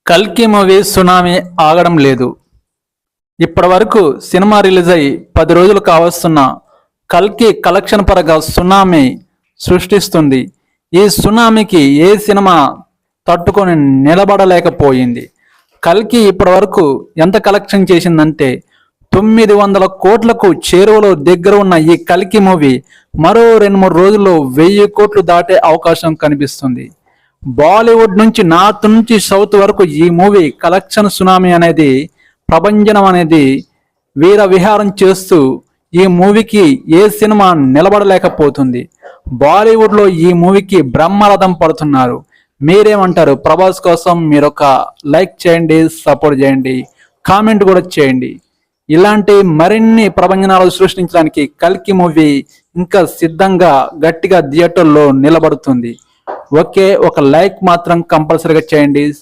కల్కి movie tsunami ఆగడం లేదు. ఇప్పటి వరకు సినిమా రిలీజ్ అయ్యి 10 రోజులు కావస్తున్న కల్కి కలెక్షన్ పరంగా సునామీ సృష్టిస్తుంది. ఈ సునామీకి ఏ సినిమా తట్టుకొని నిలబడలేకపోయింది. కల్కి ఇప్పటి వరకు ఎంత కలెక్షన్ చేసిందంటే 900 కోట్లకు చేరువలో దగ్గర ఉన్న ఈ కల్కి మూవీ మరో 2-3 రోజుల్లో 1000 కోట్లు దాటే అవకాశం కనిపిస్తుంది. బాలీవుడ్ నుంచి నార్త్ నుంచి సౌత్ వరకు ఈ మూవీ కలెక్షన్ సునామీ అనేది ప్రభంజనం అనేది వీర విహారం చేస్తూ ఈ మూవీకి ఏ సినిమా నిలబడలేకపోతుంది. బాలీవుడ్లో ఈ మూవీకి బ్రహ్మరథం పడుతున్నారు. మీరేమంటారు? ప్రభాస్ కోసం మీరు ఒక లైక్ చేయండి, సపోర్ట్ చేయండి, కామెంట్ కూడా చేయండి. ఇలాంటి మరిన్ని ప్రభంజనాలు సృష్టించడానికి కల్కి మూవీ ఇంకా సిద్ధంగా గట్టిగా థియేటర్లో నిలబడుతుంది. ఓకే, ఒక లైక్ మాత్రం కంపల్సరీగా చేయండి.